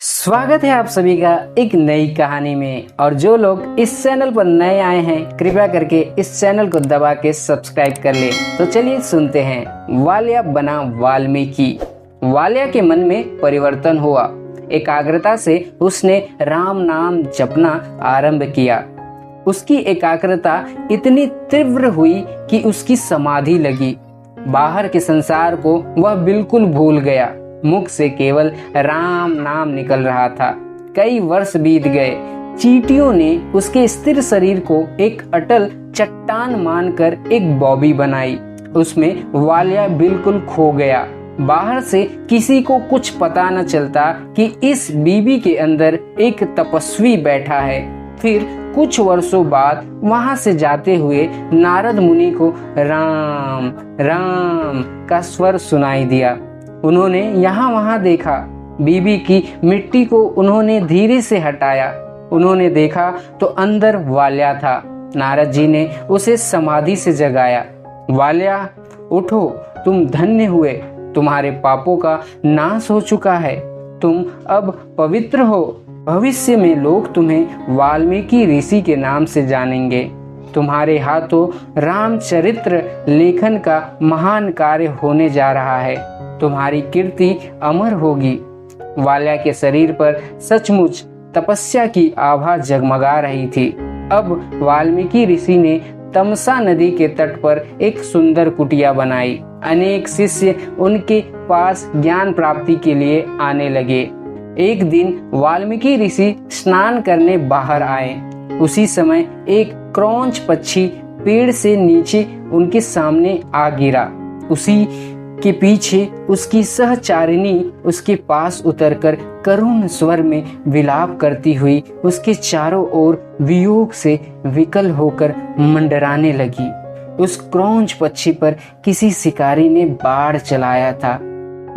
स्वागत है आप सभी का एक नई कहानी में। और जो लोग इस चैनल पर नए आए हैं कृपया करके इस चैनल को दबा के सब्सक्राइब कर ले। तो चलिए सुनते हैं। वाल्या बना वाल्मीकि। वाल्या के मन में परिवर्तन हुआ। एकाग्रता से उसने राम नाम जपना आरंभ किया। उसकी एकाग्रता इतनी तीव्र हुई कि उसकी समाधि लगी। बाहर के संसार को वह बिल्कुल भूल गया। मुख से केवल राम नाम निकल रहा था। कई वर्ष बीत गए। चींटियों ने उसके स्थिर शरीर को एक अटल चट्टान मानकर एक बॉबी बनाई। उसमें वाल्या बिल्कुल खो गया। बाहर से किसी को कुछ पता न चलता कि इस बीबी के अंदर एक तपस्वी बैठा है। फिर कुछ वर्षों बाद वहां से जाते हुए नारद मुनि को राम राम का स्वर सुनाई दिया। उन्होंने यहाँ वहां देखा। बीबी की मिट्टी को उन्होंने धीरे से हटाया। उन्होंने देखा तो अंदर वाल्या था। नारद जी ने उसे समाधि से जगाया। वाल्या उठो, तुम धन्य हुए। तुम्हारे पापों का नाश हो चुका है। तुम अब पवित्र हो। भविष्य में लोग तुम्हें वाल्मीकि ऋषि के नाम से जानेंगे। तुम्हारे हाथों रामचरित्र लेखन का महान कार्य होने जा रहा है। तुम्हारी कीर्ति अमर होगी। वाल्या के शरीर पर सचमुच तपस्या की आभा जगमगा रही थी। अब वाल्मीकि ऋषि ने तमसा नदी के तट पर एक सुंदर कुटिया बनाई। अनेक शिष्य उनके पास ज्ञान प्राप्ति के लिए आने लगे। एक दिन वाल्मीकि ऋषि स्नान करने बाहर आए। उसी समय एक क्रौंच पक्षी पेड़ से नीचे उनके सामने आ गिरा। उसी के पीछे उसकी सहचारिणी उसके पास उतरकर करुण स्वर में विलाप करती हुई उसके चारों ओर वियोग से विकल होकर मंडराने लगी। उस क्रौंच पक्षी पर किसी शिकारी ने बाढ़ चलाया था।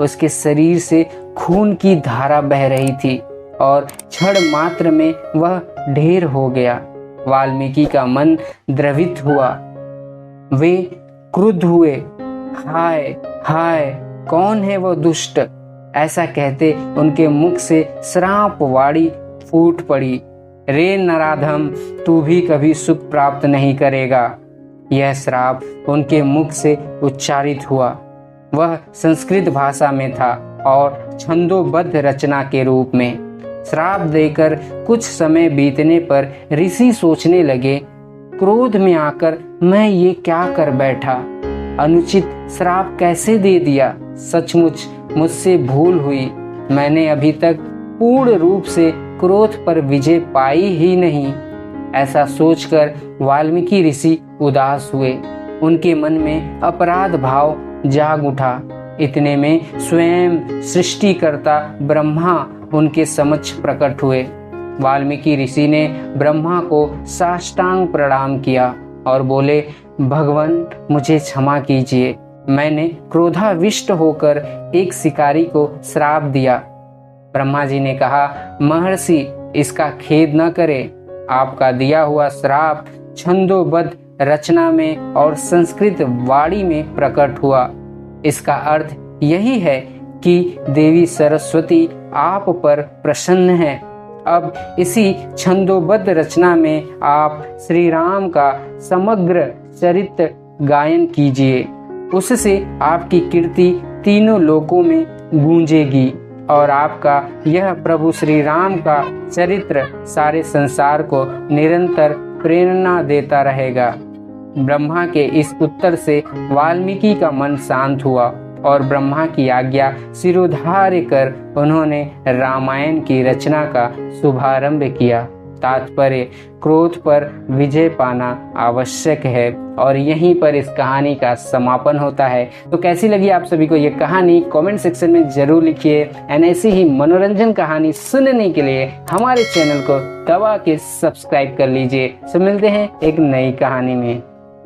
उसके शरीर से खून की धारा बह रही थी और क्षण मात्र में वह ढेर हो गया। वाल्मीकि का मन द्रवित हुआ। वे क्रुद्ध हुए। हाय हाय, कौन है वो दुष्ट? ऐसा कहते उनके मुख से श्राप वाणी फूट पड़ी। रे नराधम, तू भी कभी सुख प्राप्त नहीं करेगा। यह श्राप उनके मुख से उच्चारित हुआ। वह संस्कृत भाषा में था और छंदोबद्ध रचना के रूप में। श्राप देकर कुछ समय बीतने पर ऋषि सोचने लगे, क्रोध में आकर मैं ये क्या कर बैठा? अनुचित श्राप कैसे दे दिया? सचमुच मुझसे भूल हुई। मैंने अभी तक पूर्ण रूप से क्रोध पर विजय पाई ही नहीं। ऐसा सोचकर वाल्मीकि ऋषि उदास हुए। उनके मन में अपराध भाव जाग उठा। इतने में स्वयं सृष्टिकर्ता ब्रह्मा उनके समक्ष प्रकट हुए। वाल्मीकि ऋषि ने ब्रह्मा को साष्टांग प्रणाम किया और बोले, भगवान मुझे क्षमा कीजिए। मैंने क्रोधाविष्ट होकर एक शिकारी को श्राप दिया। ब्रह्मा जी ने कहा, महर्षि इसका खेद न करे। आपका दिया हुआ श्राप छंदोबद्ध रचना में और संस्कृत वाणी में प्रकट हुआ। इसका अर्थ यही है कि देवी सरस्वती आप पर प्रसन्न है। अब इसी छंदोबद्ध रचना में आप श्री राम का समग्र चरित्र गायन कीजिए। उससे आपकी कीर्ति तीनों लोकों में गूंजेगी और आपका यह प्रभु श्री राम का चरित्र सारे संसार को निरंतर प्रेरणा देता रहेगा। ब्रह्मा के इस उत्तर से वाल्मीकि का मन शांत हुआ और ब्रह्मा की आज्ञा सिरोधार्य कर उन्होंने रामायण की रचना का शुभारंभ किया। तात्पर्य, क्रोध पर विजय पाना आवश्यक है। और यहीं पर इस कहानी का समापन होता है। तो कैसी लगी आप सभी को ये कहानी कमेंट सेक्शन में जरूर लिखिए। एंड ऐसी ही मनोरंजन कहानी सुनने के लिए हमारे चैनल को दबा के सब्सक्राइब कर लीजिए। तो मिलते हैं एक नई कहानी में।